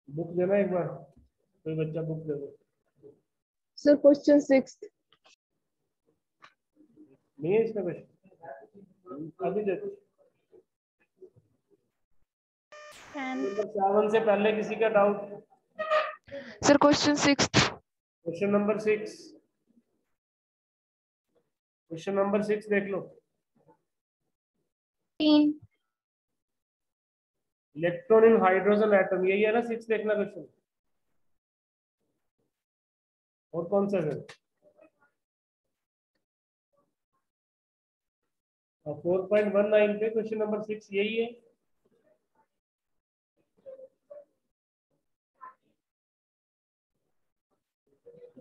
Book देना एक बार, कोई बच्चा बुक दे दो। Sir question 6। नहीं है इसका क्वेश्चन, अभी देखो। नंबर 7 से पहले किसी का doubt? Sir question 6। Question number 6, question number 6 देख लो। 3। इलेक्ट्रॉन इन हाइड्रोजन एटम, यही है ना 6 देखना क्वेश्चन? और कौन सा है? 4.19 पे क्वेश्चन नंबर 6 यही है।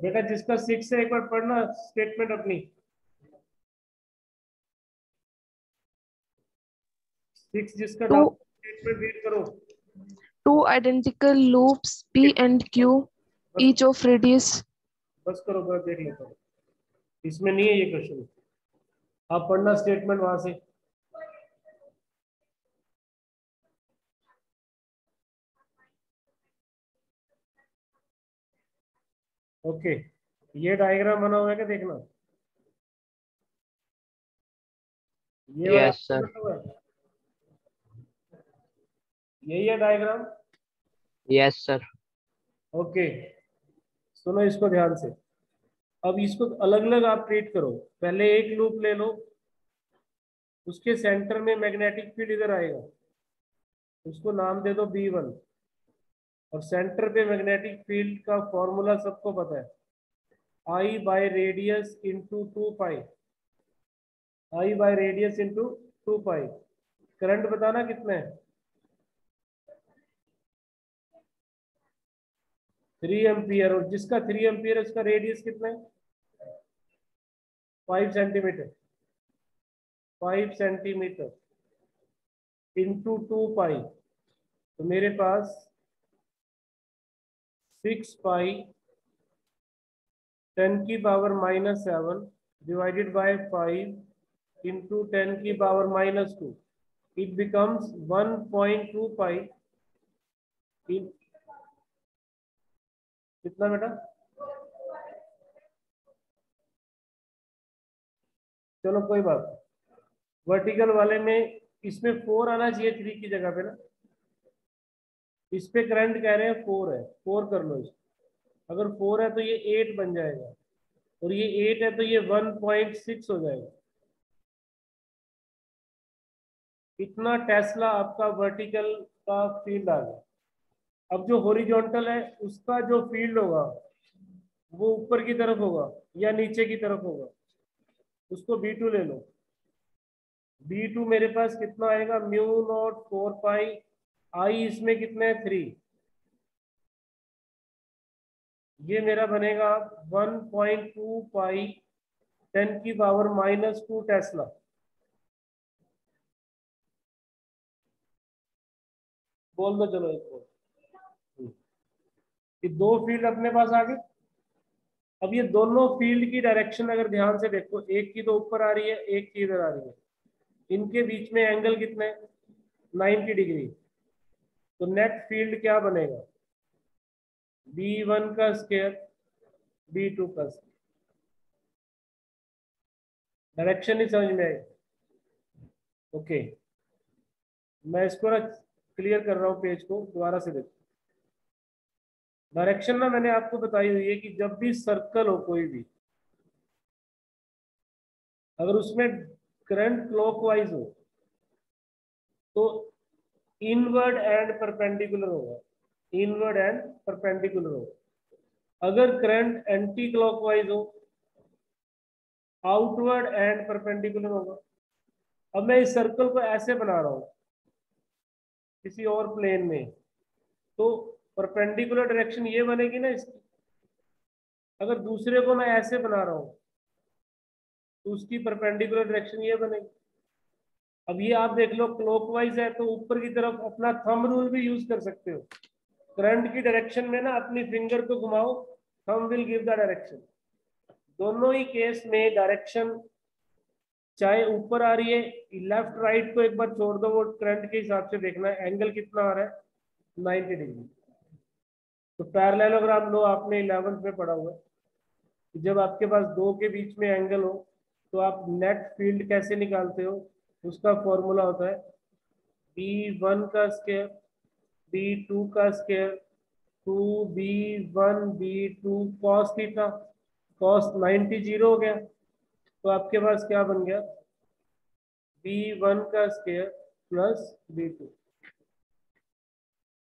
बेटा जिसका 6 है एक बार पढ़ना स्टेटमेंट अपनी। 6 जिसका टू डाउट, स्टेटमेंट रीड करो। identical loops P and Q, बस each of radius। बस करो, मैं देख लेता हूँ। इसमें नहीं है ये क्वेश्चन, आप पढ़ना स्टेटमेंट वहां से। ओके, ये डायग्राम बना हुआ है क्या, देखना। ये वाला यस सर। बना हुआ है, यही है डायग्राम। Yes sir. ओके, सुनो इसको ध्यान से। अब इसको अलग अलग आप ट्रीट करो। पहले एक लूप ले लो, उसके सेंटर में मैग्नेटिक फील्ड इधर आएगा, उसको नाम दे दो B1। और सेंटर पे मैग्नेटिक फील्ड का फॉर्मूला सबको पता है, I by radius into 2 pi, I by radius into 2 pi. Current बताना कितना है? 3 एम्पियर। और जिसका 3 एम्पियर है उसका रेडियस कितना है? 5 सेंटीमीटर। 5 सेंटीमीटर इंटू 2 पाई, तो मेरे पास 6 पाई 10⁻⁻7 divided by 5 into 10⁻⁻2। It becomes 1.2 पाई। कितना बेटा? चलो कोई बात, वर्टिकल वाले में इसमें 4 आना चाहिए 3 की जगह पे ना। इस पे करंट कह रहे हैं 4 है, 4 कर लो इसको। अगर 4 है तो ये 8 बन जाएगा, और ये 8 है तो ये 1.6 हो जाएगा। इतना टेस्ला आपका वर्टिकल का फील्ड आ गया। अब जो हॉरिजॉन्टल है उसका जो फील्ड होगा वो ऊपर की तरफ होगा या नीचे की तरफ होगा, उसको B2 ले लो। B2 मेरे पास कितना आएगा? μ0 4 पाई, आई इसमें कितना है? 3। ये मेरा बनेगा 1.2 पाई 10⁻⁻2 टेस्ला। बोल दो चलो इसको। ये दो फील्ड अपने पास आ गए। अब ये दोनों फील्ड की डायरेक्शन अगर ध्यान से देखो, एक की तो ऊपर आ रही है, एक की इधर आ रही है। इनके बीच में एंगल कितना है? 90 डिग्री। तो नेट फील्ड क्या बनेगा? B1 का स्क्वायर B2 का स्क्वायर। डायरेक्शन ही समझ में आई? ओके, मैं इसको ना क्लियर कर रहा हूँ, पेज को दोबारा से देखो। डायरेक्शन ना मैंने आपको बताई हुई है कि जब भी सर्कल हो कोई भी, अगर उसमें करंट क्लॉकवाइज हो तो इनवर्ड एंड परपेंडिकुलर होगा, इनवर्ड एंड परपेंडिकुलर होगा। अगर करंट एंटी क्लॉकवाइज हो, आउटवर्ड एंड परपेंडिकुलर होगा। अब मैं इस सर्कल को ऐसे बना रहा हूं किसी और प्लेन में, तो परपेंडिकुलर डायरेक्शन ये बनेगी ना इसकी। अगर दूसरे को मैं ऐसे बना रहा हूं तो उसकी परपेंडिकुलर डायरेक्शन ये बनेगी। अब ये आप देख लो, क्लॉकवाइज है तो ऊपर की तरफ अपना थंब रूल भी यूज कर सकते हो। करंट की डायरेक्शन में ना अपनी फिंगर को घुमाओ, thumb will give the direction. दोनों ही केस में डायरेक्शन चाहे ऊपर आ रही है, लेफ्ट राइट को एक बार छोड़ दो, वो करंट के हिसाब से देखना है एंगल कितना आ रहा है, 90 डिग्री। तो पैरेललोग्राम लो आपने 11th में पढ़ा हुआ है कि जब आपके पास दो के बीच में एंगल हो तो आप नेट फील्ड कैसे निकालते हो, उसका फॉर्मूला होता है B1 का स्क्वायर B2 का square 2B1 B2 cos theta, cos 90 zero हो गया, तो आपके पास क्या बन गया B1 का स्क्वायर प्लस B2।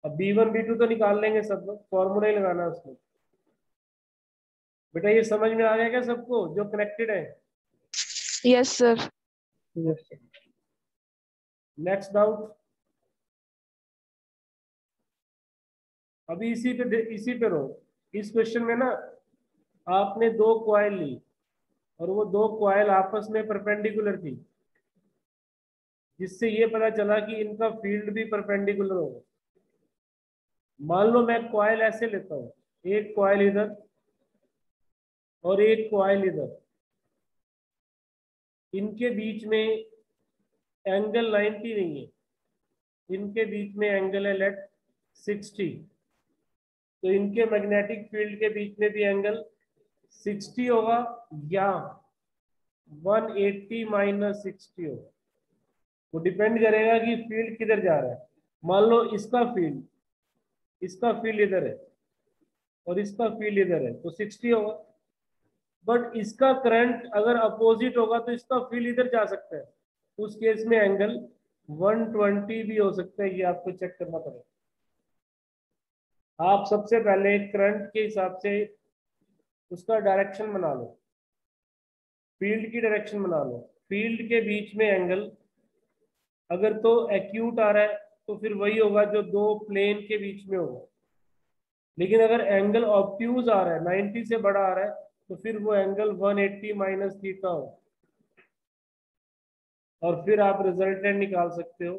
अब B1 B2 तो निकाल लेंगे सब लोग, फॉर्मूला ही लगाना है उसमें। बेटा ये समझ में आ गया क्या सबको जो कनेक्टेड है? Yes, sir. Next doubt? अभी इसी पे रहो। इस क्वेश्चन में ना आपने दो कॉइल ली और वो दो कॉइल आपस में परपेंडिकुलर थी, जिससे ये पता चला कि इनका फील्ड भी परपेंडिकुलर होगा। मान लो मैं कॉइल ऐसे लेता हूँ, एक कॉइल इधर और एक कॉइल इधर, इनके बीच में एंगल 90 नहीं है, इनके बीच में एंगल है लेट 60, तो इनके मैग्नेटिक फील्ड के बीच में भी एंगल 60 होगा या 180 माइनस 60 होगा। वो डिपेंड करेगा कि फील्ड किधर जा रहा है। मान लो इसका फील्ड इधर है और इसका फील्ड इधर है, तो 60 होगा। बट इसका करंट अगर अपोजिट होगा तो इसका फील्ड इधर जा सकता है, उस केस में एंगल 120 भी हो सकता है। ये आपको चेक करना पड़ेगा। आप सबसे पहले करंट के हिसाब से उसका डायरेक्शन बना लो, फील्ड की डायरेक्शन बना लो। फील्ड के बीच में एंगल अगर तो एक्यूट आ रहा है तो फिर वही होगा जो दो प्लेन के बीच में होगा, लेकिन अगर एंगल ऑब्ट्यूज आ रहा है 90 से बड़ा आ रहा है तो फिर वो एंगल 180 माइनस थीटा हो, और फिर आप रिजल्टेंट निकाल सकते हो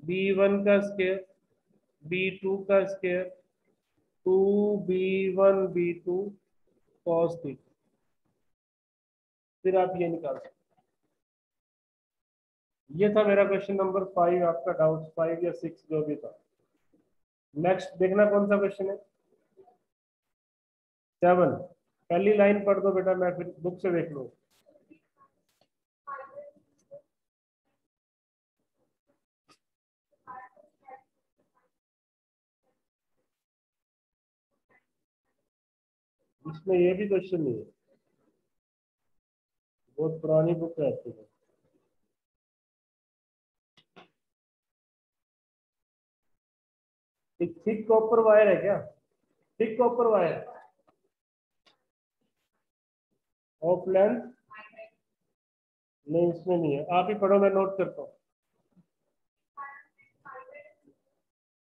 B1 का स्क्वायर B2 का square 2B1 B2 cos theta, फिर आप ये निकाल सकते। ये था मेरा क्वेश्चन नंबर 5। आपका डाउट 5 या 6 जो भी था। नेक्स्ट देखना कौन सा क्वेश्चन है? 7। पहली लाइन पढ़ दो बेटा, मैं फिर बुक से देख लूँ। इसमें ये भी क्वेश्चन नहीं है, बहुत पुरानी बुक है आपकी। एक थिक कॉपर वायर है क्या? Thick copper wire of length नहीं, इसमें नहीं है। आप ही पढ़ो, मैं नोट करता हूँ।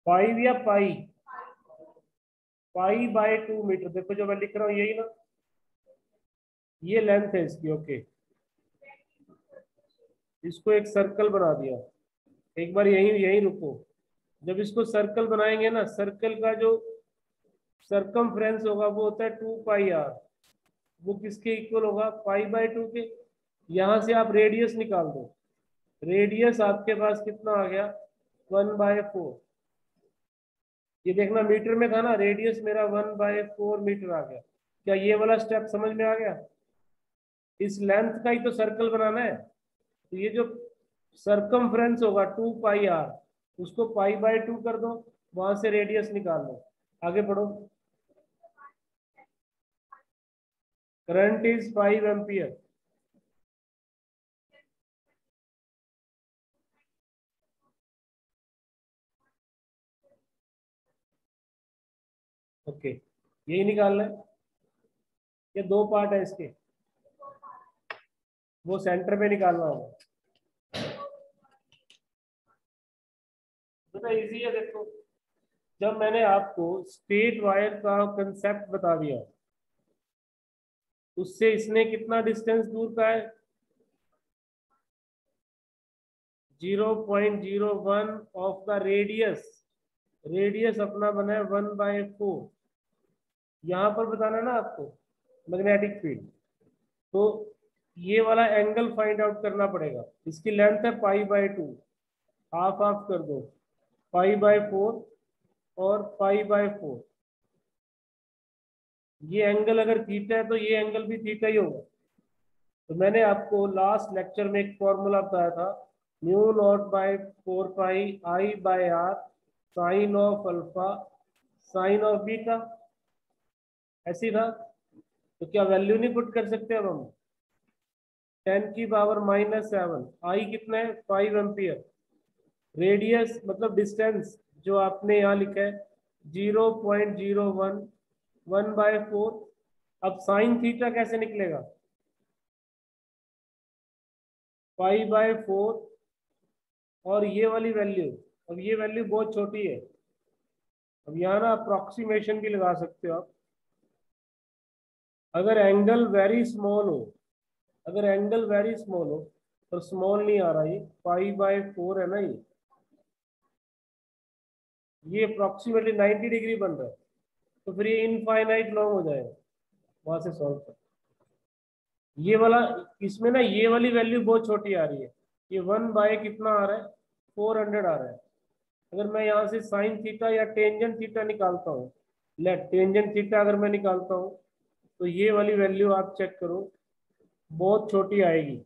5 या पाई 2 मीटर। देखो जो मैं लिख रहा हूँ यही ना, ये लेंथ है इसकी। ओके, इसको एक सर्कल बना दिया। एक बार यही यही रुको। जब इसको सर्कल बनाएंगे ना, सर्कल का जो सरकमफ्रेंस होगा वो होता है 2πr। वो किसके इक्वल होगा? π/2 के। यहां से आप रेडियस निकाल दो। रेडियस आपके पास कितना आ गया? 1/4। ये देखना मीटर में था ना, रेडियस मेरा 1/4 मीटर आ गया। क्या ये वाला स्टेप समझ में आ गया? इस लेंथ का ही तो सर्कल बनाना है, तो ये जो सरकमफ्रेंस होगा 2πr, उसको π/2 कर दो, वहां से रेडियस निकाल लो। आगे पढ़ो। Current is 5 ampere. ओके, यही निकालना है। ये दो पार्ट है इसके, वो सेंटर पे निकालना होगा। तो इजी है। देखो, जब मैंने आपको स्ट्रेट वायर का कंसेप्ट बता दिया, उससे इसने कितना डिस्टेंस दूर का है? 0.01 ऑफ द रेडियस। रेडियस अपना बना है 1/4। यहां पर बताना है ना आपको मैग्नेटिक फील्ड, तो ये वाला एंगल फाइंड आउट करना पड़ेगा। इसकी लेंथ है π/2, हाफ हाफ कर दो, π/4 और π/4। ये एंगल अगर थीटा है तो ये एंगल भी थीटा ही होगा। तो मैंने आपको लास्ट लेक्चर में एक फॉर्मूला बताया था, μ0/4πi/r sine of alpha sine of beta, ऐसी था। तो क्या वैल्यू नहीं पुट कर सकते अब हम? 10⁻⁻7, आई कितना है 5 एम्पियर, रेडियस मतलब डिस्टेंस जो आपने यहाँ लिखा है 0.01 1/4। अब साइन थीटा कैसे निकलेगा? 5/4 और ये वाली वैल्यू, अब ये वैल्यू बहुत छोटी है। अब यहाँ ना अप्रोक्सीमेशन भी लगा सकते हो आप। अगर एंगल वेरी स्मॉल हो, अगर एंगल वेरी स्मॉल हो, तो स्मॉल नहीं आ रहा, ये 5/4 है ना, ये अप्रोक्सीमेटली 90 डिग्री बन रहा है। तो फिर ये इनफाइनाइट लॉन्ग हो जाएगा, वहां से सॉल्व कर। ये वाला, इसमें ना ये वाली वैल्यू बहुत छोटी आ रही है, ये 1 कितना आ रहा है 400 आ रहा है। अगर मैं यहाँ से साइन थीटा या टेंजेंट थीटा निकालता हूँ, लेट टेंजेंट थीटा अगर मैं निकालता हूँ, तो ये वाली वैल्यू आप चेक करो, बहुत छोटी आएगी,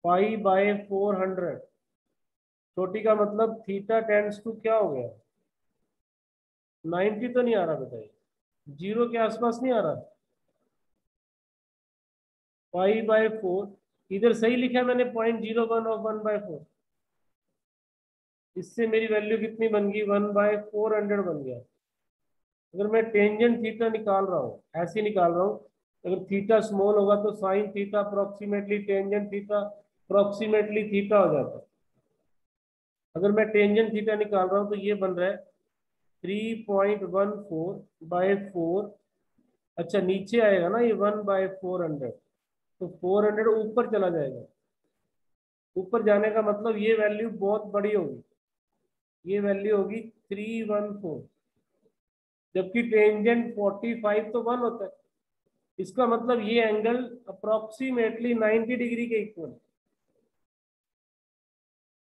5/400। छोटी का मतलब थीटा टेंड्स टू क्या हो गया, 90 तो नहीं आ रहा, बताइए, 0 के आसपास नहीं आ रहा। 5/4 इधर सही लिखा है मैंने, 0.01 ऑफ 1/4। इससे मेरी वैल्यू कितनी बन गई, 1/400 बन गया। अगर मैं टेंजेंट थीटा निकाल रहा हूँ, ऐसे निकाल रहा हूँ, अगर थीटा स्मॉल होगा तो sine theta approximately tangent theta approximately theta हो जाता है। अगर मैं टेंजेंट थीटा निकाल रहा हूँ तो ये बन रहा है 3.14/4। अच्छा नीचे आएगा ना ये 1/400, तो 400 ऊपर चला जाएगा। ऊपर जाने का मतलब ये वैल्यू बहुत बड़ी होगी, ये वैल्यू होगी 314, जबकि टेंजेंट 45 तो 1 होता है। इसका मतलब ये एंगल अप्रोक्सीमेटली 90 डिग्री के इक्वल है,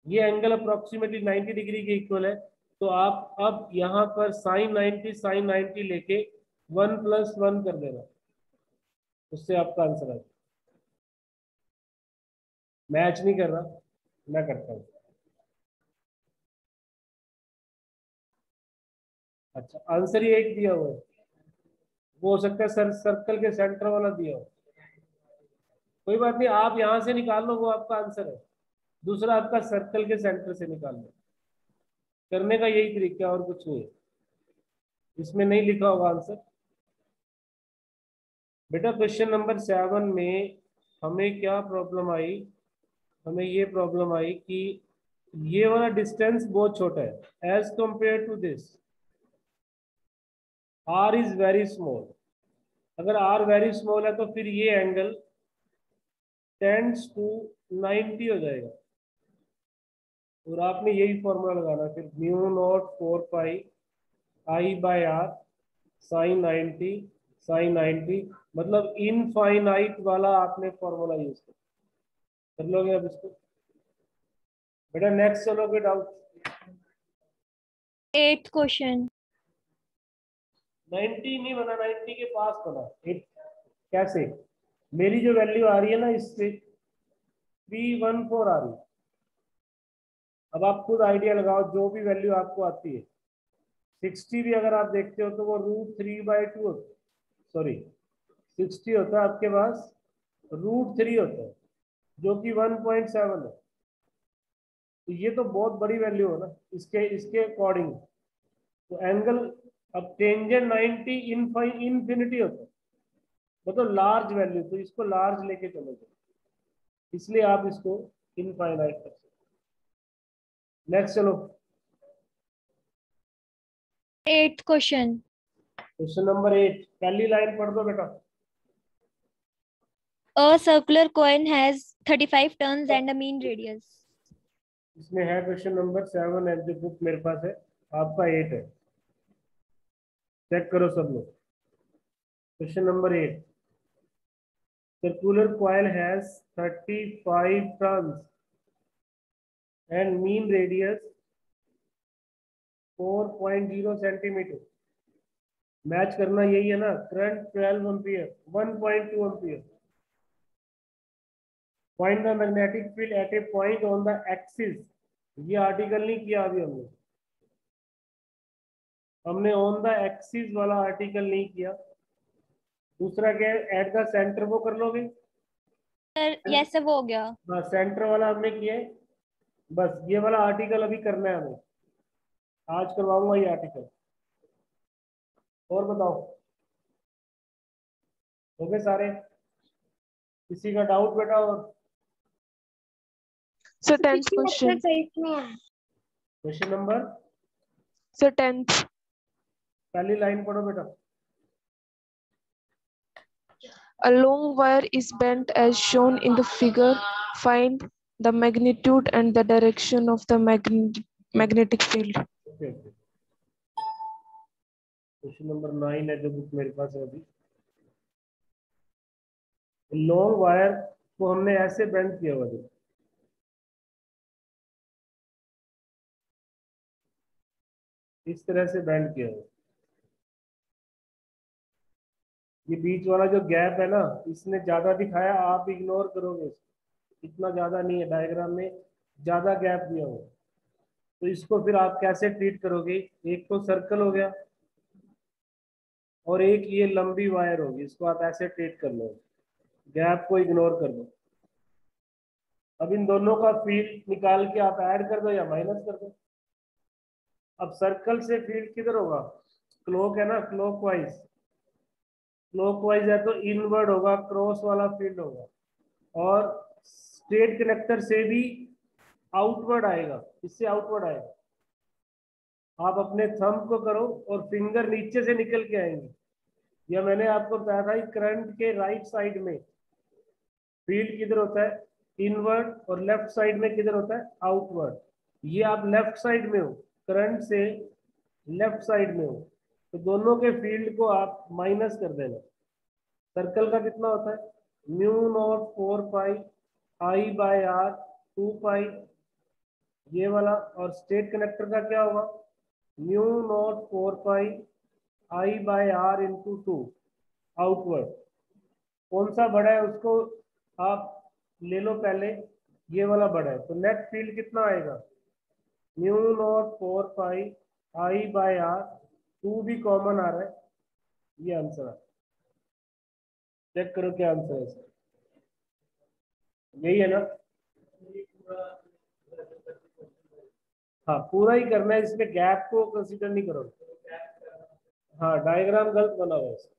ये एंगल अप्रोक्सीमेटली 90 डिग्री के इक्वल है। तो आप अब यहाँ पर sin 90 लेके 1+1 कर देना, उससे आपका आंसर आ जाए। मैच नहीं कर रहा, मैं करता हूँ। अच्छा आंसर ही एक दिया हुआ है, वो हो सकता है सर सर्कल के सेंटर वाला दिया हो, कोई बात नहीं, आप यहाँ से निकाल लो, वो आपका आंसर है। दूसरा आपका सर्कल के सेंटर से निकाल लो, करने का यही तरीका और कुछ नहीं है, इसमें नहीं लिखा होगा आंसर। बेटा क्वेश्चन नंबर 7 में हमें क्या प्रॉब्लम आई, हमें ये प्रॉब्लम आई कि ये वाला डिस्टेंस बहुत छोटा है as compare to this, r is very small. अगर आर वेरी स्मॉल है तो फिर ये एंगल टेंड्स टू 90 हो जाएगा, और आपने यही फॉर्मूला लगाना फिर μ0/4πi/r sin 90 मतलब इनफाइनाइट वाला आपने फॉर्मूला यूज कर लोगे अब इसको। बेटा नेक्स्ट चलोगे डाउट। 8th question. 90 नहीं बना, 90 के पास बना। कैसे? मेरी जो वैल्यू आ रही है ना इससे 314 आ रही है। अब आप खुद आइडिया लगाओ, जो भी वैल्यू आपको आती है, 60 भी अगर आप देखते हो तो वो √3/2 होता है, सॉरी 60 होता है आपके पास, √3 होता है, जो कि 1.7 है। तो ये तो बहुत बड़ी वैल्यू है ना इसके अकॉर्डिंग। तो एंगल, अब टेंजेंट 90 इनफिनिटी होता है, मतलब लार्ज वैल्यू, तो इसको लार्ज लेके चलोगे, इसलिए आप इसको इनफाइनाइट कर सकते। नेक्स्ट चलो, 8th क्वेश्चन। क्वेश्चन नंबर 8, पहली लाइन पढ़ दो बेटा। A circular coin has 35 turns and a mean radius. इसमें है क्वेश्चन नंबर 7 है, जो बुक मेरे पास है, आपका 8 है, चेक करो सब लोग। Question number 8, circular coil has 35 turns and mean radius 4.0 centimetre. Match करना यही है ना, current 12 ampere, 1.2 ampere. Find the magnetic field at A point on the axis. ये आर्टिकल नहीं किया अभी हमने ऑन द एक्सिस वाला आर्टिकल नहीं किया। दूसरा क्या है, एट द सेंटर, वो कर लोगे? सर यस सर, वो हो गया। बस सेंटर वाला हमने किया है। बस ये वाला आर्टिकल अभी करना है हमें, आज करवाऊंगा ये आर्टिकल। और बताओ, हो गए सारे? किसी का डाउट बेटा? और So 10th question. Question number, So 10th. पहली लाइन पढ़ो बेटा। A long wire is bent as shown in the figure. Find the magnitude and the direction of the magnetic field. Okay okay, question number 9 है जो book मेरे पास है अभी। Long wire को हमने ऐसे बेंड किया हुआ, देखो इस तरह से बेंड किया हुआ। ये बीच वाला जो गैप है ना, इसने ज्यादा दिखाया, आप इग्नोर करोगे इसको। इतना ज्यादा नहीं है डायग्राम में, ज्यादा गैप दिया हुआ। तो इसको फिर आप कैसे ट्रीट करोगे? एक तो सर्कल हो गया और एक ये लंबी वायर होगी, इसको आप ऐसे ट्रीट कर लो, गैप को इग्नोर कर दो। अब इन दोनों का फील्ड निकाल के आप ऐड कर दो या माइनस कर दो। अब सर्कल से फील्ड किधर होगा? क्लॉक है ना, क्लॉकवाइज। क्लॉकवाइज है तो इनवर्ड होगा, क्रॉस वाला फील्ड होगा। और स्ट्रेट कनेक्टर से भी आउटवर्ड आएगा, इससे आउटवर्ड आएगा। आप अपने थंब को करो और फिंगर नीचे से निकल के आएंगे। या मैंने आपको बताया था करंट के राइट साइड में फील्ड किधर होता है? इनवर्ड। और लेफ्ट साइड में किधर होता है? आउटवर्ड। ये आप लेफ्ट साइड में हो, करंट से लेफ्ट साइड में हो, तो दोनों के फील्ड को आप माइनस कर देना। सर्कल का कितना होता है? Mu naught 4 pi i by r 2 pi, ये वाला। और स्ट्रेट कनेक्टर का क्या होगा? Mu naught 4 pi i by r into 2 outward. कौन सा बड़ा है उसको आप ले लो पहले, ये वाला बड़ा है। तो नेट फील्ड कितना आएगा? Mu naught 4 pi i by r, 2 भी कॉमन आ रहा है। ये आंसर है। चेक करो क्या आंसर है इसका। यही है ना? हाँ पूरा ही करना है, इसमें गैप को कंसीडर नहीं करोगे। हाँ डायग्राम गलत बना हुआ है इसका।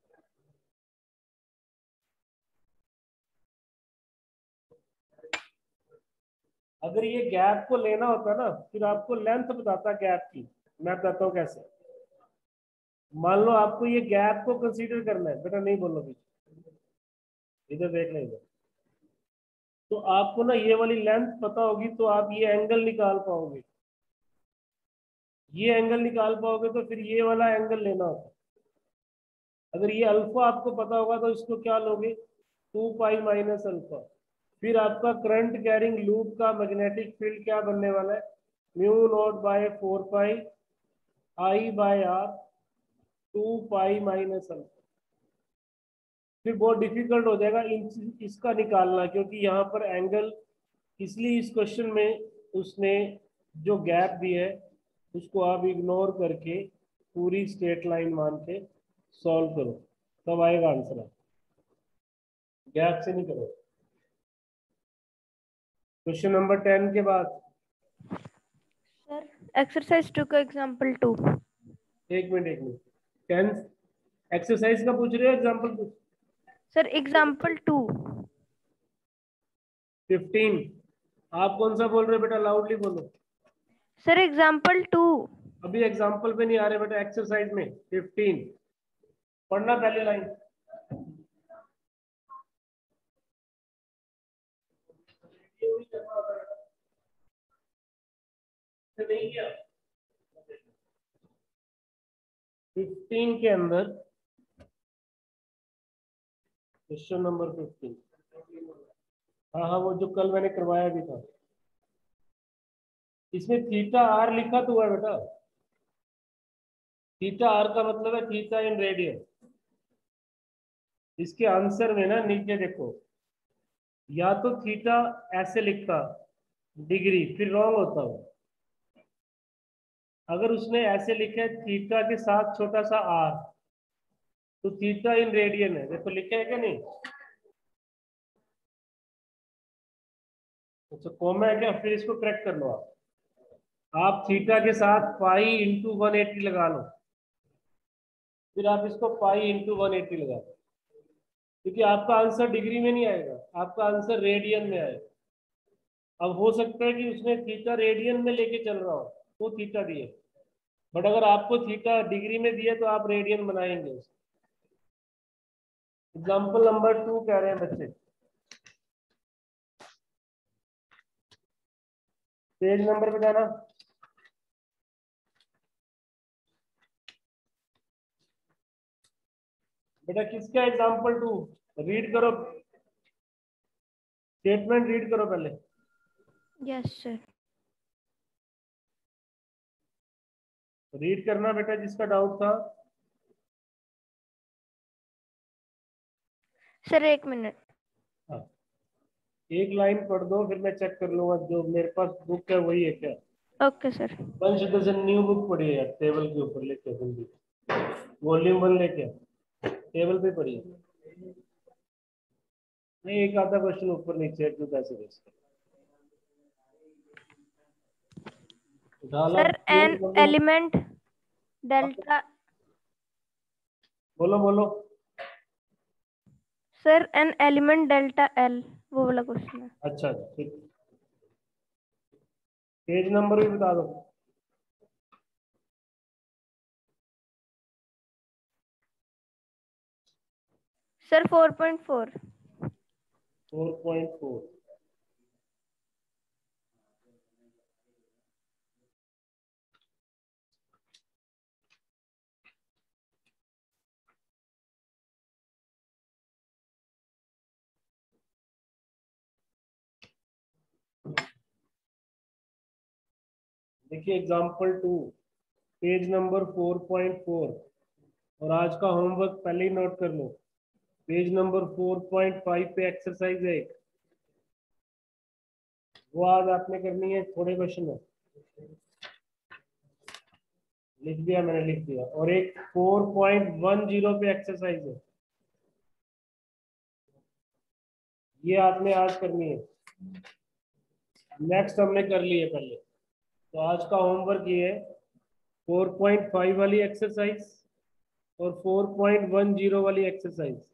अगर ये गैप को लेना होता ना, फिर आपको लेंथ बताता गैप की। मैं बताता हूँ कैसे। मान लो आपको ये गैप को कंसीडर करना है बेटा, नहीं बोलो पीछे, इधर देख ले इधर। तो आपको ना ये वाली लेंथ पता होगी तो आप ये एंगल निकाल पाओगे। ये एंगल निकाल पाओगे तो फिर ये वाला एंगल लेना होगा। अगर ये अल्फा आपको पता होगा तो इसको क्या लोगे? 2 पाई माइनस अल्फा। फिर आपका करंट कैरिंग लूप का मैग्नेटिक फील्ड क्या बनने वाला है? Mu naught by 4 pi i by r 2 pi minus alpha. फिर बहुत डिफिकल्ट हो जाएगा इसका निकालना, क्योंकि यहाँ पर एंगल, इसलिए इस क्वेश्चन में उसने जो गैप दी है उसको आप इग्नोर करके पूरी स्ट्रेट लाइन मान के सॉल्व करो, तब आएगा आंसर। गैप से नहीं करो। क्वेश्चन नंबर 10 के बाद सर एक्सरसाइज 2 का एग्जांपल 2। एक मिनट 10 एक्सरसाइज का पूछ रहे हो एग्जांपल पूछ? Sir example 2। 15। आप कौन सा बोल रहे हो बेटा? लाउडली बोलो। Sir example 2। अभी एग्जांपल पे नहीं आ रहे बेटा, एक्सरसाइज में 15 पढ़ना पहले लाइन। नहीं किया 15 के अंदर, क्वेश्चन नंबर 15। हाँ हाँ, वो जो कल मैंने करवाया भी था। इसमें थीटा आर लिखा तो हुआ है बेटा, थीटा आर का मतलब है थीटा इन रेडियन। इसके आंसर में ना नीचे देखो, या तो थीटा ऐसे लिखता डिग्री, फिर रॉन्ग होता वो। अगर उसने ऐसे लिखा है थीटा के साथ छोटा सा आर, तो थीटा इन रेडियन है, देखो लिखा है क्या नहीं। अच्छा कॉमा है क्या, फिर इसको करेक्ट कर लो आप थीटा के साथ पाई इंटू 180 लगा लो, फिर आप इसको पाई इंटू 180 लगा लो, क्योंकि आपका आंसर डिग्री में नहीं आएगा, आपका आंसर रेडियन में आएगा। अब हो सकता है कि उसने थीटा रेडियन में लेके चल रहा हो तो थीटा दिए, बट अगर आपको थीटा डिग्री में दिया तो आप रेडियन बनाएंगे। एग्जाम्पल नंबर 2 कह रहे हैं बच्चे, पेज नंबर पे जाना। बेटा किसका एग्जाम्पल 2 रीड करो, स्टेटमेंट रीड करो पहले। Yes, sir. रीड करना बेटा जिसका डाउट था। Sir, 1 minute. हाँ, एक लाइन पढ़ दो फिर मैं चेक कर लूंगा जो मेरे पास बुक है वही है क्या। Okay, sir. वंश दर्शन न्यू बुक पढ़ी है यार, टेबल के ऊपर लेके हिंदी वॉल्यूम 1 लेके टेबल पे पढ़ी है। नहीं एक आधा क्वेश्चन ऊपर नीचे है, क्यों पैसे वेस्ट ढाला Sir, an element delta. बोलो बोलो। Sir, an element delta L. वो वाला क्वेश्चन है। अच्छा ठीक, पेज नंबर भी बता दो। Sir, 4.4. 4.4 देखिए एग्जाम्पल 2 पेज नंबर 4.4, और आज का होमवर्क पहले ही नोट कर लो। पेज नंबर 4.5 पे एक्सरसाइज है एक, वो आज आपने करनी है, थोड़े क्वेश्चन है, लिख दिया मैंने लिख दिया। और एक 4.10 पे एक्सरसाइज है, ये आपने आज करनी है। नेक्स्ट हमने कर ली है पहले, तो आज का होमवर्क ये है 4.5 वाली एक्सरसाइज और 4.10 वाली एक्सरसाइज।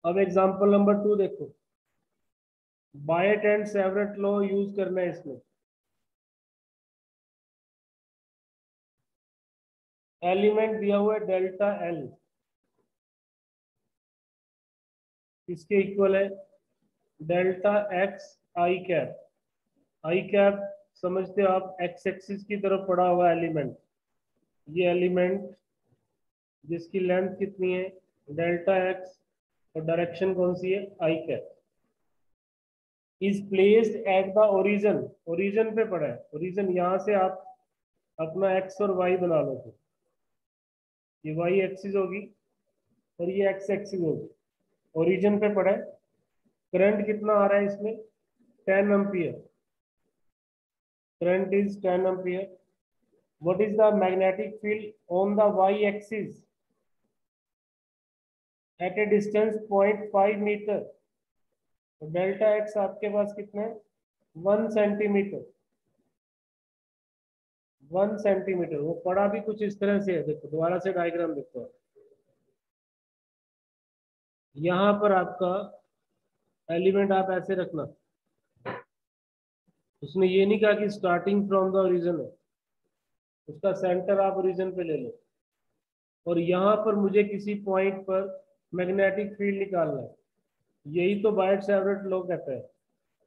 अब एग्जांपल नंबर 2 देखो, बायट एंड सेवरेट लॉ यूज करना है इसमें। एलिमेंट दिया हुआ है डेल्टा एल, इसके इक्वल है डेल्टा एक्स आई कैप। आई कैप समझते हो आप, एक्स एक्सिस की तरफ पड़ा हुआ एलिमेंट, ये एलिमेंट जिसकी लेंथ कितनी है डेल्टा एक्स और डायरेक्शन कौन सी है I cap, is placed at the origin. Origin पे पड़ा है, ओरिजिन यहाँ से आप अपना एक्स और वाई बना लो, तो ये वाई एक्सिस होगी और ये एक्स एक्सिस होगी, ओरिजिन पे पड़ा है। करंट कितना आ रहा है इसमें 10 ampere, current is 10 ampere. What is the magnetic field on the y axis at a distance 0.5 metre. तो डेल्टा एक्स आपके पास कितना है 1 सेंटीमीटर, 1 सेंटीमीटर। वो पड़ा भी कुछ इस तरह से है, देखो दोबारा से डायग्राम देखो, यहाँ पर आपका एलिमेंट आप ऐसे रखना, उसने ये नहीं कहा कि स्टार्टिंग फ्रॉम द ओरिजिन है, उसका सेंटर आप ओरिजिन पे ले लो, और यहाँ पर मुझे किसी पॉइंट पर मैग्नेटिक फील्ड निकालना है। यही तो बायट सेवरेट लॉ कहता है।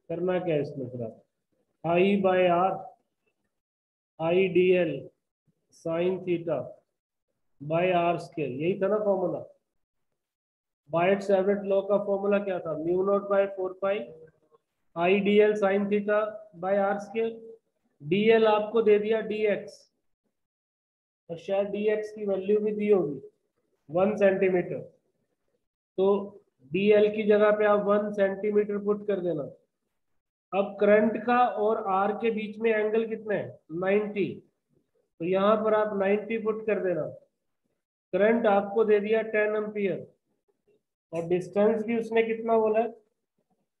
करना क्या है इसमें, फिर आप I by R I D L sine theta by R square, यही था ना फॉर्मूला। बायट सेवरेट लॉ का फॉर्मूला क्या था, mu naught by 4 pi I D L sine theta by R square. D L आपको दे दिया डी एक्स, और शायद dx की वैल्यू भी दी होगी 1 सेंटीमीटर, तो dl की जगह पे आप 1 सेंटीमीटर पुट कर देना। अब करंट का और r के बीच में एंगल कितना है 90, तो यहाँ पर आप 90 पुट कर देना। करंट आपको दे दिया 10 एम्पियर और डिस्टेंस भी उसने कितना बोला है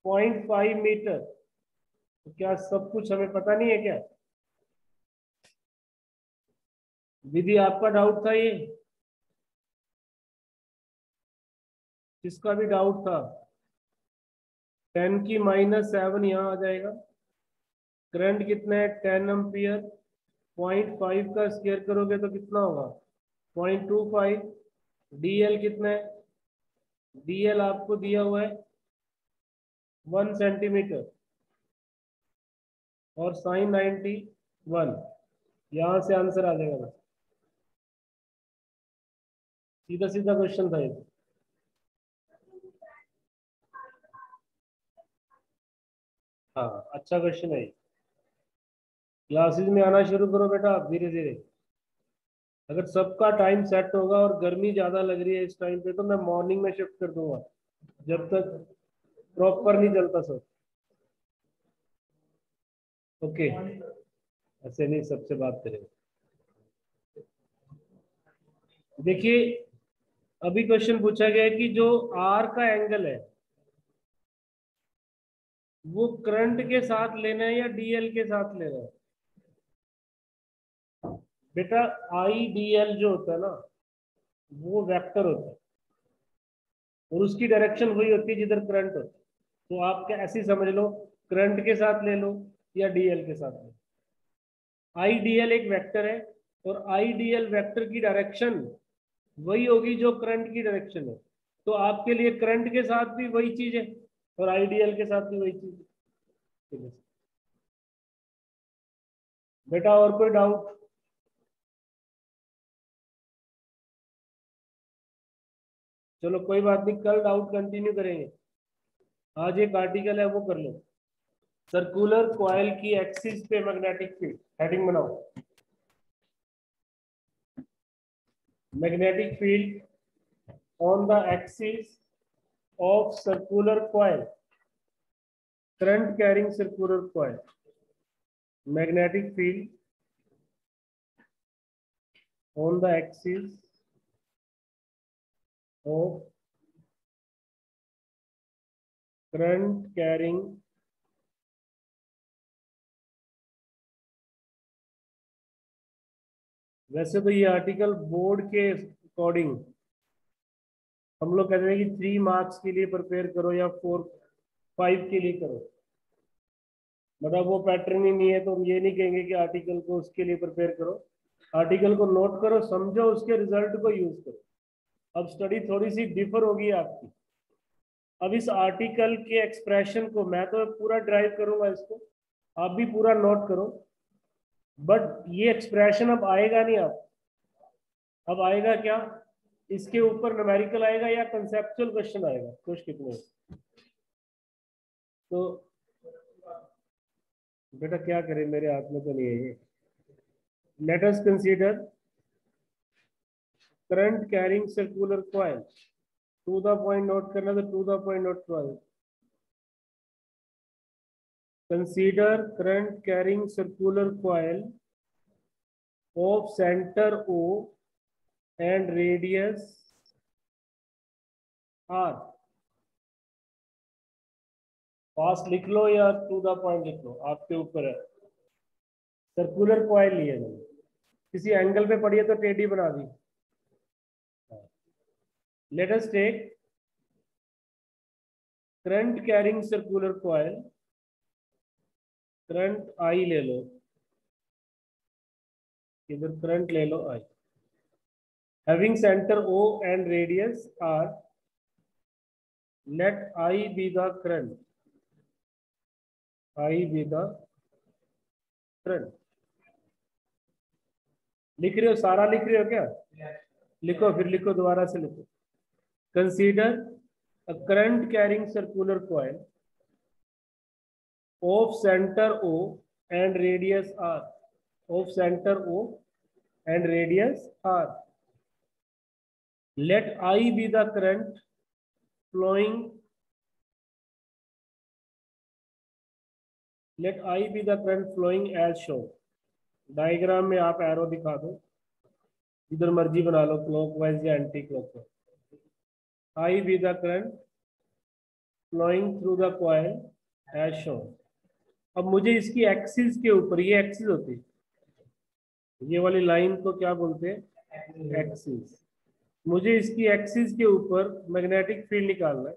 0.5 मीटर। तो क्या सब कुछ हमें पता नहीं है क्या? विधि आपका डाउट था ये? किसका भी डाउट था? 10 की -7 यहाँ आ जाएगा। करंट कितना है 10 एम्पियर, 0.5 का स्क्वायर करोगे तो कितना होगा 0.25। डीएल कितना है? डीएल आपको दिया हुआ है 1 सेंटीमीटर और sin 91, यहां से आंसर आ जाएगा। बस सीधा सीधा क्वेश्चन था ये। हाँ, अच्छा क्वेश्चन है। क्लासेस में आना शुरू करो बेटा आप धीरे धीरे। अगर सबका टाइम सेट होगा और गर्मी ज्यादा लग रही है इस टाइम पे, तो मैं मॉर्निंग में शिफ्ट कर दूंगा जब तक प्रॉपर नहीं चलता सब। ओके, ऐसे नहीं सबसे बात करेंगे। देखिए, अभी क्वेश्चन पूछा गया है कि जो आर का एंगल है वो करंट के साथ लेना है या डीएल के साथ लेना है। बेटा आई डीएल जो होता है ना, वो वेक्टर होता है और उसकी डायरेक्शन वही होती है जिधर करंट होता है। तो आप क्या ऐसे ही समझ लो, करंट के साथ ले लो या डीएल के साथ ले लो। आई डीएल एक वेक्टर है और आई डीएल वेक्टर की डायरेक्शन वही होगी जो करंट की डायरेक्शन है। तो आपके लिए करंट के साथ भी वही चीज है और आईडीएल के साथ भी वही चीज है। बेटा और कोई डाउट? चलो कोई बात नहीं, कल डाउट कंटिन्यू करेंगे। आज एक आर्टिकल है वो कर लो। सर्कुलर कॉइल की एक्सिस पे मैग्नेटिक फील्ड, हेडिंग बनाओ। Magnetic field on the axis of circular coil, current carrying circular coil, magnetic field on the axis of current carrying वैसे तो ये आर्टिकल बोर्ड के अकॉर्डिंग हम लोग कहते हैं कि 3 मार्क्स के लिए प्रिपेयर करो या 4-5 के लिए करो। मतलब वो पैटर्न ही नहीं है तो हम ये नहीं कहेंगे कि आर्टिकल को उसके लिए प्रिपेयर करो। आर्टिकल को नोट करो, समझो, उसके रिजल्ट को यूज करो। अब स्टडी थोड़ी सी डिफर होगी आपकी। अब इस आर्टिकल के एक्सप्रेशन को मैं तो पूरा ड्राइव करूंगा इसको, आप भी पूरा नोट करो, बट ये एक्सप्रेशन अब आएगा नहीं। आप अब आएगा क्या, इसके ऊपर न्यूमेरिकल आएगा या कंसेप्चुअल क्वेश्चन आएगा। कुछ कितने तो बेटा क्या करें, मेरे हाथ में तो नहीं है ये। Let us consider current carrying circular coil. To the point note करना तो टू द पॉइंट नोट करो। Consider current carrying circular coil of center O and radius R। पास लिख लो या टू द पॉइंट लिख लो, आपके ऊपर है। सर्कुलर कॉइल लिए मैंने, किसी एंगल पे पड़ी है तो टेढ़ी बना दी। Let us take current carrying circular coil, current I ले लो, इधर करंट ले लो आई, having center O and radius R, let I be the current, I be the current। लिख रहे हो, सारा लिख रहे हो क्या? लिखो, फिर लिखो, दोबारा से लिखो। Consider a current carrying circular coil of center O and radius R, of center O and radius r. Let I be the current flowing. Let I be the current flowing as shown. Diagram में आप arrow दिखा दो, इधर मर्जी बना लो, clockwise या anti clockwise. I be the current flowing through the coil as shown. अब मुझे इसकी एक्सिस के ऊपर, ये एक्सिस होती है, ये वाली लाइन को क्या बोलते हैं? एक्सिस. मुझे इसकी एक्सिस के ऊपर मैग्नेटिक फील्ड निकालना है.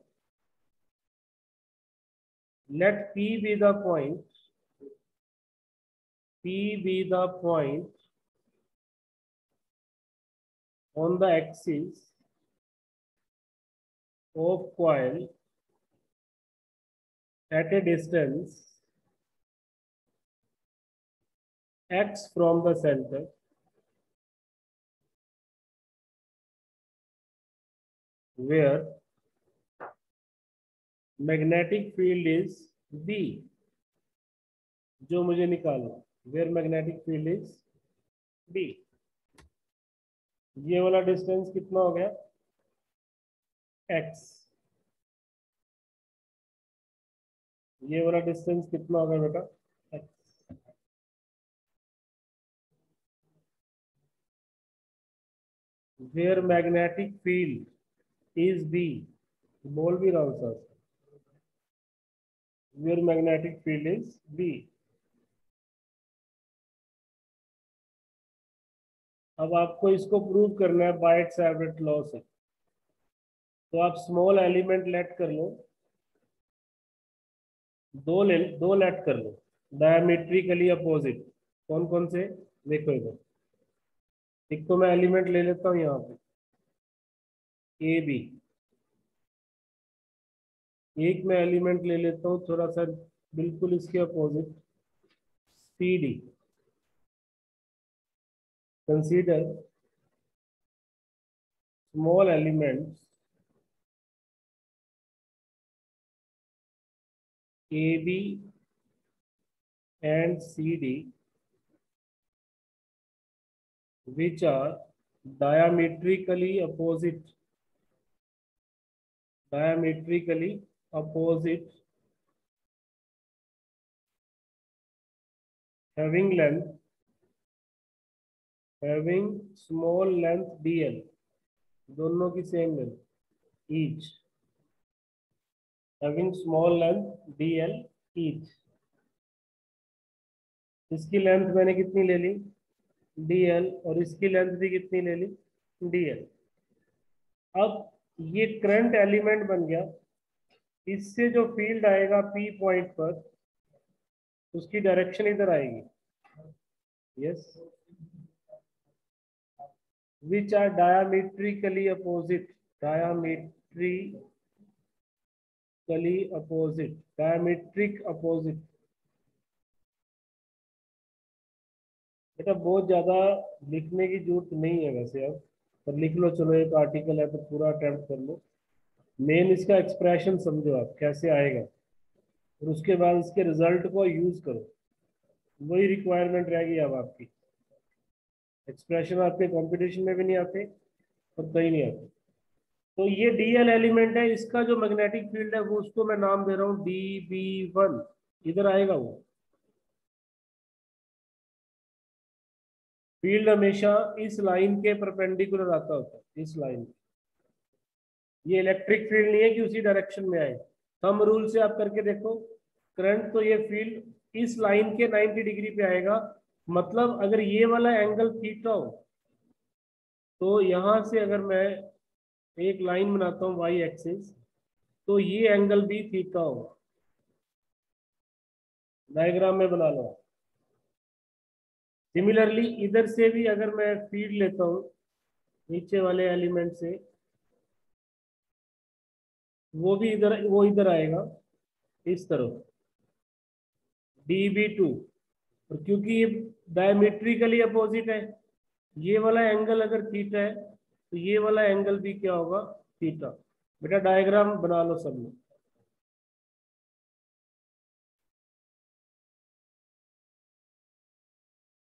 Let P be the point. P be the point on the axis of coil at a distance x from the center, where magnetic field is B. जो मुझे निकालना, where magnetic field is B. ये वाला distance कितना हो गया? x. ये वाला डिस्टेंस कितना हो गया बेटा? x. Where magnetic field is B. बोल भी रहा हूं sir. Where magnetic field is B. अब आपको इसको प्रूव करना है बायट-सैवरेट लॉ से. तो आप स्मॉल एलिमेंट लेट कर लो, दो लेट कर लो डायमेट्रिकली अपोजिट. कौन कौन से? देखो इधर. एक तो मैं एलिमेंट ले लेता हूं यहाँ पे ए बी. एक मैं एलिमेंट ले लेता हूँ थोड़ा सा बिल्कुल इसके opposite C D. Consider small elements AB and CD which are diametrically opposite, having small length dl. दोनों की same length, each having small length dl each. इसकी लेंथ मैंने कितनी ले ली? dl. और इसकी लेंथ भी कितनी ले ली? dl. अब ये करंट एलिमेंट बन गया. इससे जो फील्ड आएगा P पॉइंट पर, उसकी डायरेक्शन इधर आएगी. Yes. Which are diametrically opposite. Diametric opposite. बेटा बहुत ज्यादा लिखने की जरूरत नहीं है वैसे अब, पर लिख लो. चलो एक आर्टिकल है तो पूरा अटेम्प्ट कर लो. मेन इसका एक्सप्रेशन समझो आप कैसे आएगा, और उसके बाद इसके रिजल्ट को यूज करो. वही रिक्वायरमेंट रहेगी अब आपकी. एक्सप्रेशन आपके कंपटीशन में भी नहीं आते और कहीं नहीं आते. तो ये डीएल एलिमेंट है, इसका जो मैग्नेटिक फील्ड है वो उसको मैं नाम दे रहा हूँ DB1. इधर आएगा वो फील्ड. हमेशा इस लाइन के परपेंडिकुलर आता होता है, इस लाइन. ये इलेक्ट्रिक फील्ड नहीं है कि उसी डायरेक्शन में आए. थंब रूल से आप करके देखो करंट, तो ये फील्ड इस लाइन के 90 डिग्री पे आएगा. मतलब अगर ये वाला एंगल थीटा हो, तो यहां से अगर मैं एक लाइन बनाता हूं वाई एक्सिस, तो ये एंगल भी थीटा होगा. डायग्राम में बना लो. सिमिलरली इधर से भी अगर मैं फील्ड लेता हूं नीचे वाले एलिमेंट से, वो इधर आएगा इस तरफ DB2. और क्योंकि ये डायमेट्रिकली अपोजिट है, ये वाला एंगल अगर थीटा है तो ये वाला एंगल भी क्या होगा? थीटा. बेटा डायग्राम बना लो सब में.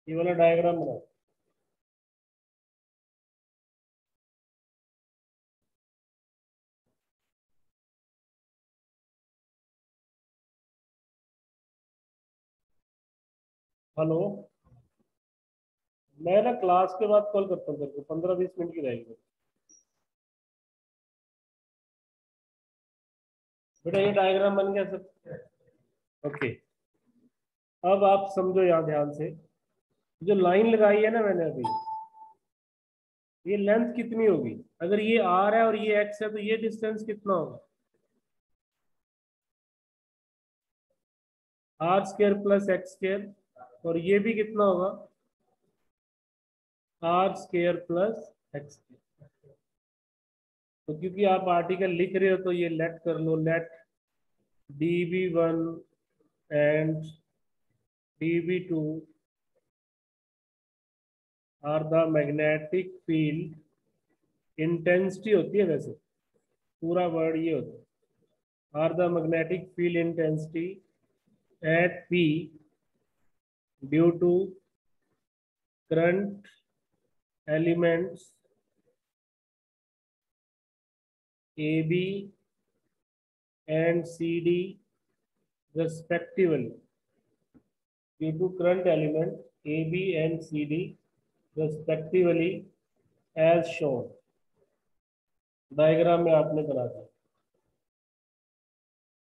ये वाला डायग्राम बनाओ. हेलो, मैं ना क्लास के बाद कॉल करता हूँ तेरे को, 15-20 मिनट की रहेगी बेटा। ये डायग्राम बन गया सब? ओके, अब आप समझो यहाँ ध्यान से, जो लाइन लगाई है ना मैंने अभी, ये लेंथ कितनी होगी? अगर ये आर है और ये एक्स है तो ये डिस्टेंस कितना होगा? R square plus x square, और ये भी कितना होगा? R square plus x square. तो क्योंकि आप आर्टिकल लिख रहे हो तो ये लेट कर लो, let dv1 and dv2 are the magnetic field, intensity होती है वैसे, पूरा वर्ड ये होता है, are the magnetic field intensity at P due to current elements AB and CD respectively, due to current element AB and CD respectively as shown। Diagram में आपने बना दिया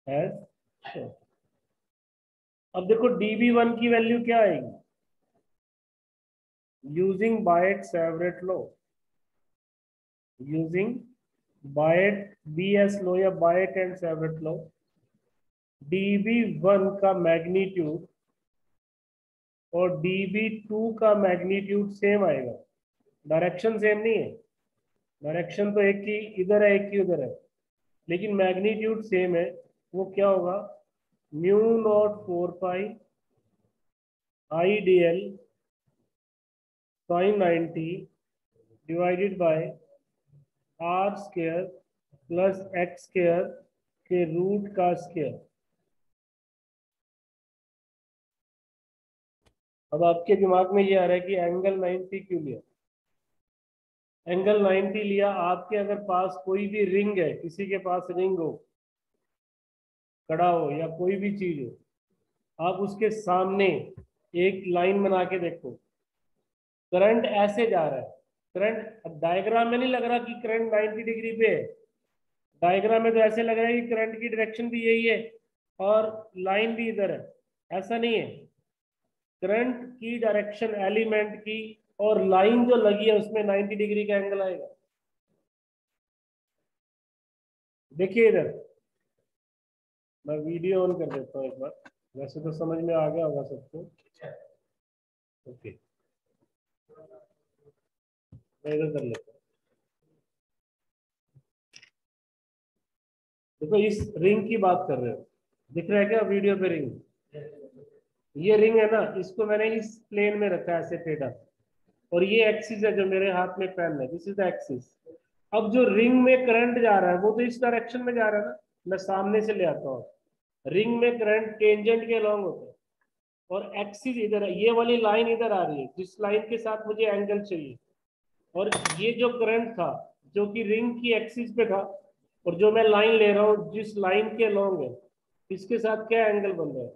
as shown। अब देखो dB1 की वैल्यू क्या आएगी? Using Biot Savart law, using Biot BS law या Biot and Everett law, dB1 का मैग्नीट्यूड और dB2 का मैग्नीट्यूड सेम आएगा। डायरेक्शन सेम नहीं है, डायरेक्शन तो एक की इधर है एक की उधर है, लेकिन मैग्नीट्यूड सेम है। वो क्या होगा? Mu naught 4 pi IDL sin 90 divided by r square plus x square के रूट का स्क्वायर। अब आपके दिमाग में ये आ रहा है कि एंगल 90 क्यों लिया? एंगल 90 लिया, आपके अगर पास कोई भी रिंग है, किसी के पास रिंग हो, कड़ा हो या कोई भी चीज हो, आप उसके सामने एक लाइन बना के देखो, करंट ऐसे जा रहा है, करंट डायग्राम में नहीं लग रहा कि करंट 90 डिग्री पे है, डायग्राम में तो ऐसे लग रहा है कि करंट की डायरेक्शन भी यही है और लाइन भी इधर है। ऐसा नहीं है, करंट की डायरेक्शन एलिमेंट की और लाइन जो लगी है उसमें 90 डिग्री का एंगल आएगा। देखिए इधर, मैं वीडियो ऑन कर देता हूँ एक बार, वैसे तो समझ में आ गया होगा सबको। ओके, मैं इधर कर लेता हूँ। देखो इस रिंग की बात कर रहे हो, दिख रहा है क्या वीडियो पे रिंग? ये रिंग है ना, इसको मैंने इस प्लेन में रखा है ऐसे टेढ़ा, और ये एक्सिस है जो मेरे हाथ में पेन है, दिस इज द एक्सिस। अब जो रिंग में करंट जा रहा है वो तो इस डायरेक्शन में जा रहा है ना, मैं सामने से ले आता हूँ। रिंग में करंट टेंजेंट के अलॉन्ग होता है और एक्सिस इधर है, ये वाली लाइन इधर आ रही है जिस लाइन के साथ मुझे एंगल चाहिए, और ये जो करंट था जो कि रिंग की एक्सिस पे था, और जो मैं लाइन ले रहा हूँ जिस लाइन के अलॉन्ग है, इसके साथ क्या एंगल बन रहा है?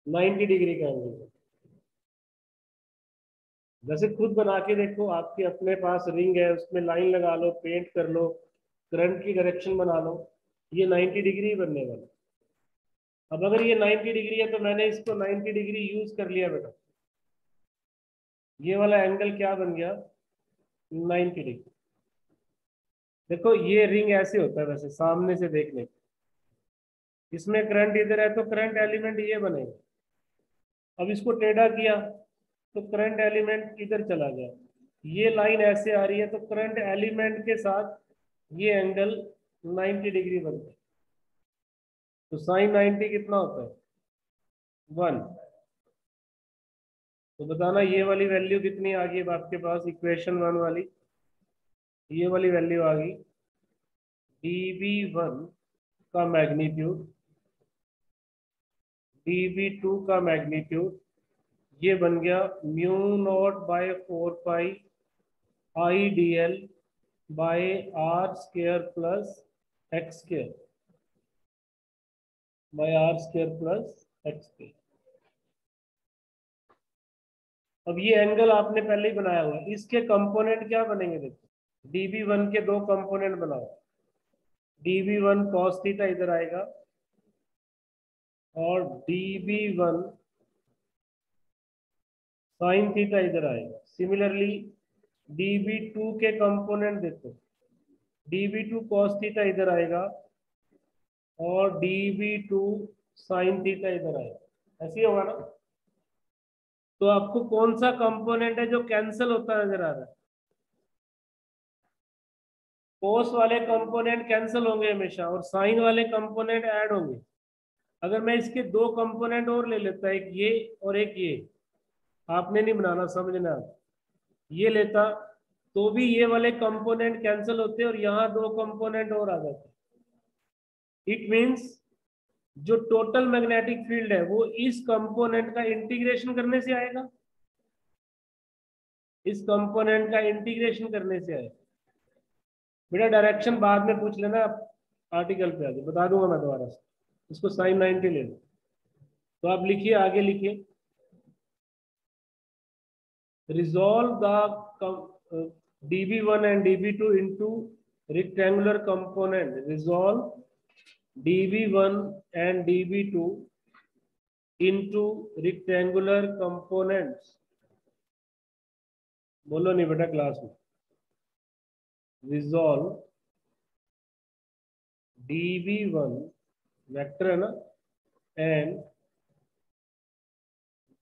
90 डिग्री का एंगल। वैसे खुद बना के देखो, आपके अपने पास रिंग है, उसमें लाइन लगा लो, पेंट कर लो, करंट की डायरेक्शन बना लो, ये 90 डिग्री बनने वाला। अब अगर ये 90 डिग्री है तो मैंने इसको 90 डिग्री यूज कर लिया बेटा, ये वाला एंगल क्या बन गया? 90 डिग्री। देखो ये रिंग ऐसे होता है वैसे सामने से देखने, इसमें करंट इधर है तो करंट एलिमेंट ये बनेगा। अब इसको टेढ़ा किया तो करंट एलिमेंट इधर चला गया, ये लाइन ऐसे आ रही है तो करंट एलिमेंट के साथ ये एंगल 90 डिग्री बनता है। तो साइन 90 कितना होता है? 1। तो बताना ये वाली वैल्यू कितनी आ गई अब आपके पास, इक्वेशन 1 वाली, ये वाली वैल्यू आ गई dB1 का मैग्नीट्यूड, dB2 का मैग्नीट्यूड, ये बन गया mu naught by 4 pi IDL by r square plus x square, by r square plus x square. अब ये एंगल आपने पहले ही बनाया हुआ है, इसके कंपोनेंट क्या बनेंगे? देखो dv1 के दो कंपोनेंट बनाओ, dv1 cos थीटा इधर आएगा और dv1 sin थीटा इधर आएगा। सिमिलरली dv2 के कंपोनेंट देखो, dv2 cos थीटा इधर आएगा और dv2 sin थीटा इधर आएगा। ऐसे ही होगा ना? तो आपको कौन सा कंपोनेंट है जो कैंसिल होता नजर आ रहा है? कोस वाले कंपोनेंट कैंसिल होंगे हमेशा और साइन वाले कंपोनेंट ऐड होंगे। अगर मैं इसके दो कंपोनेंट और ले लेता, एक ये और एक ये, आपने नहीं बनाना, समझना, ये लेता तो भी ये वाले कंपोनेंट कैंसिल होते और यहाँ दो कंपोनेंट और आ जाते। इट मींस जो टोटल मैग्नेटिक फील्ड है वो इस कंपोनेंट का इंटीग्रेशन करने से आएगा, इस कंपोनेंट का इंटीग्रेशन करने से आएगा। बेटा डायरेक्शन बाद में पूछ लेना, आर्टिकल पे आगे बता दूंगा मैं दोबारा से। इसको साइन 90 ले लो। तो आप लिखिए, आगे लिखिए, resolve the dv1 and dv2 into rectangular component. Resolve dv1 and dv2 into rectangular components. बोलो नहीं बेटा क्लास में। Resolve dv1 वेक्टर है ना and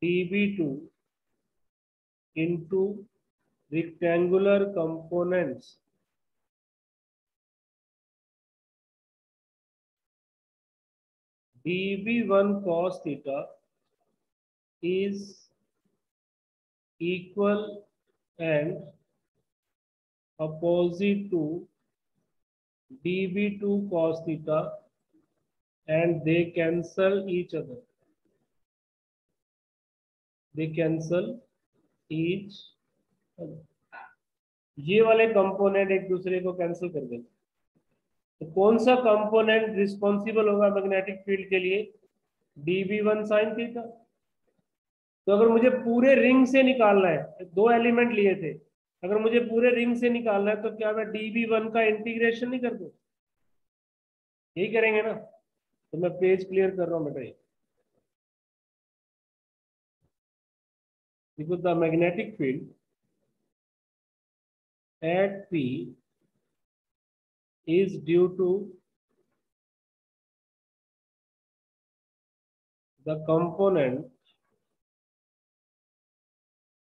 dv2 into rectangular components. dv1 cos theta is equal and opposite to dv2 cos theta and they cancel each other. They cancel each other. ये वाले component एक दूसरे को कैंसिल कर देंगे। तो कौन सा कंपोनेंट रिस्पॉन्सिबल होगा मैग्नेटिक फील्ड के लिए? dv1 sin theta. तो अगर मुझे पूरे रिंग से निकालना है, दो एलिमेंट लिए थे, अगर मुझे पूरे रिंग से निकालना है तो क्या मैं dv1 का इंटीग्रेशन नहीं कर दूं? यही करेंगे ना? तो मैं पेज क्लियर कर रहा हूं बेटा। देखो the magnetic field at P is due to the component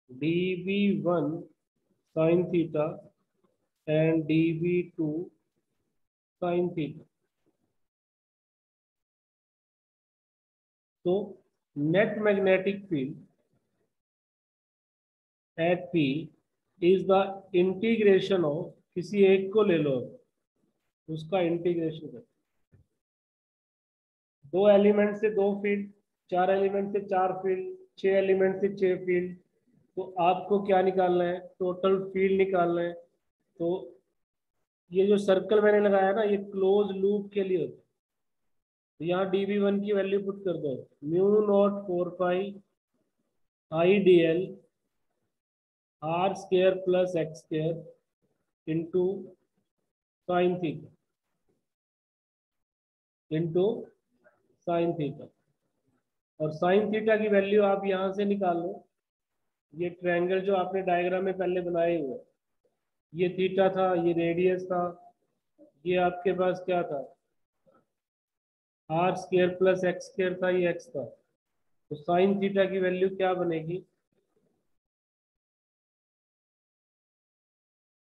dv1 sin theta and dv2 sin theta. तो net magnetic field at P is the integration of, किसी एक को ले लो, उसका इंटीग्रेशन कर, दो एलिमेंट से दो फील्ड, चार एलिमेंट से चार फील्ड, छह एलिमेंट से छह फील्ड, तो आपको क्या निकालना है? टोटल फील्ड निकालना है। तो ये जो सर्कल मैंने लगाया ना, ये क्लोज लूप के लिए होता है। तो यहाँ dv1 की वैल्यू पुट कर दो, mu naught 4 pi I D L R square plus x square into sine theta into sine theta. और साइन थीटा की वैल्यू आप यहाँ से निकाल लो। ये ट्रायंगल जो आपने डायग्राम में पहले बनाए हुए, ये थीटा था, ये रेडियस था, ये आपके पास क्या था? R square plus x square था, ये एक्स था। तो साइन थीटा की वैल्यू क्या बनेगी?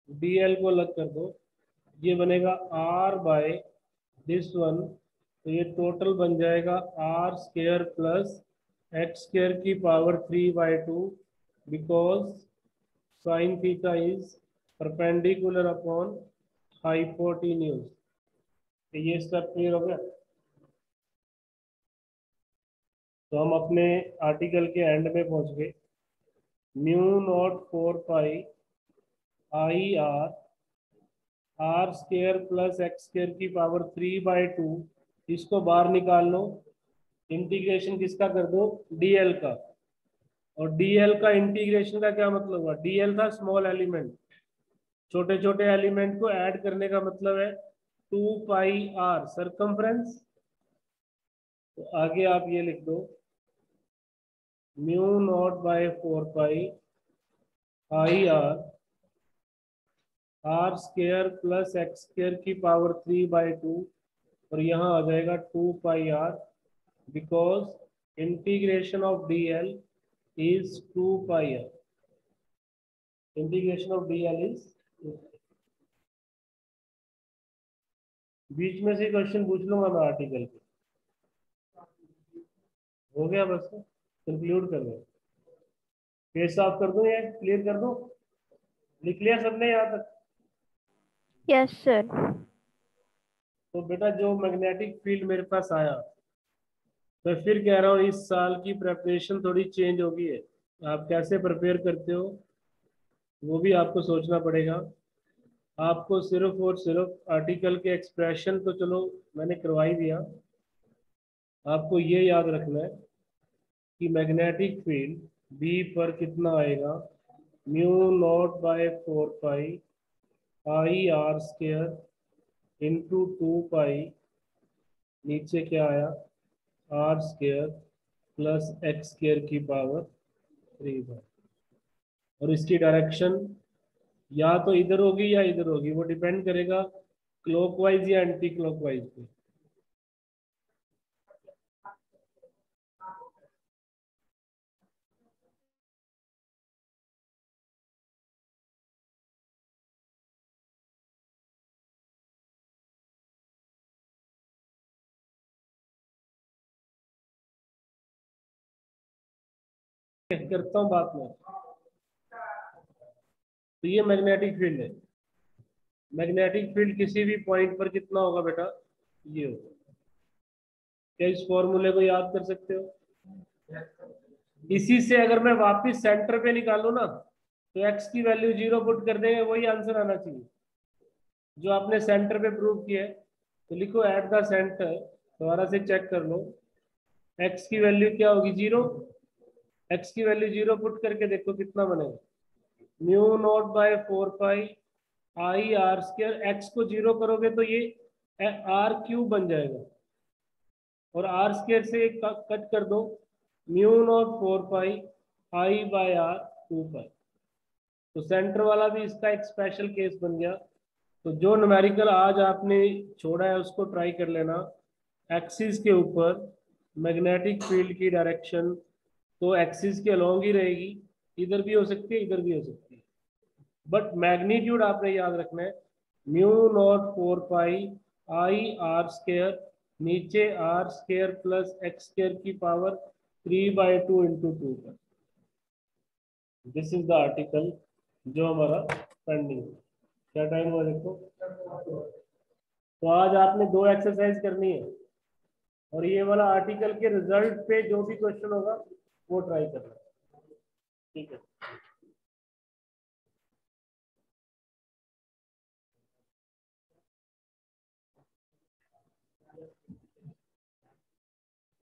dl को अलग कर दो, ये बनेगा r बाय दिस वन, तो ये टोटल बन जाएगा R square plus x square की power 3/2 because sine theta is perpendicular upon hypotenuse. ये स्टेप क्लियर हो गया? तो हम अपने आर्टिकल के एंड में पहुंच गए। Mu naught 4 pi I R square plus x square की पावर 3/2, इसको बाहर निकाल लो, इंटीग्रेशन किसका कर दो? dl का। और डीएल का इंटीग्रेशन का क्या मतलब हुआ? डीएल था स्मॉल एलिमेंट, छोटे छोटे एलिमेंट को ऐड करने का मतलब है 2 पाई आर सरकमफ्रेंस। तो आगे आप ये लिख दो mu naught by 4 pi I R square plus x square की पावर 3/2, और यहाँ आ जाएगा 2 pi R, because integration of D L is 2 pi R. Integration of D L is, बीच में से क्वेश्चन पूछ लूंगा मैं आर्टिकल पे। हो गया, बस कंक्लूड कर दो, पेज साफ कर दूं, ये क्लियर कर दूं? लिख लिया सबने यहाँ तक? Yes sir. तो बेटा जो मैग्नेटिक फील्ड मेरे पास आया, मैं फिर कह रहा हूँ इस साल की प्रेपरेशन थोड़ी चेंज होगी है। आप कैसे प्रिपेयर करते हो वो भी आपको सोचना पड़ेगा। आपको सिर्फ और सिर्फ आर्टिकल के एक्सप्रेशन तो चलो मैंने करवा ही दिया, आपको ये याद रखना है कि मैग्नेटिक फील्ड बी पर कितना आएगा, mu naught by 4 pi I R square into 2 pi, नीचे क्या आया r square plus x square की पावर 3/, और इसकी डायरेक्शन या तो इधर होगी या इधर होगी, वो डिपेंड करेगा क्लॉकवाइज या एंटी क्लॉकवाइज पे। करता हूँ बात में। तो ये मैग्नेटिक फील्ड है। मैग्नेटिक फील्ड किसी भी पॉइंट पर कितना होगा बेटा, ये होगा। क्या इस फॉर्मूले को याद कर सकते हो? इसी से अगर मैं वापस सेंटर पे निकालू ना, तो एक्स की वैल्यू 0 पुट कर देंगे, वही आंसर आना चाहिए जो आपने सेंटर पे प्रूव किया है। तो लिखो एट द सेंटर, दोबारा से चेक कर लो, एक्स की वैल्यू क्या होगी 0, एक्स की वैल्यू 0 पुट करके देखो कितना बनेगा, mu naught by 4 pi I R square, x को 0 करोगे तो ये आर क्यूब बन जाएगा, और आर स्क्वायर से कट कर दो, mu naught 4 pi i by r 2 pi. तो सेंटर वाला भी इसका एक स्पेशल केस बन गया। तो जो न्यूमेरिकल आज आपने छोड़ा है उसको ट्राई कर लेना। एक्सिस के ऊपर मैग्नेटिक फील्ड की डायरेक्शन तो एक्सिस के अलोंग ही रहेगी, इधर भी हो सकती है इधर भी हो सकती है, बट मैग्नीट्यूड आपने याद रखना है mu naught 4 pi I R square, नीचे R square plus x square की पावर 3/2 इंटू 2 पर। दिस इज द आर्टिकल जो हमारा पेंडिंग है। क्या टाइम हुआ देखो? तो आज आपने 2 एक्सरसाइज करनी है, और ये वाला आर्टिकल के रिजल्ट पे जो भी क्वेश्चन होगा वो ट्राई करना, ठीक है?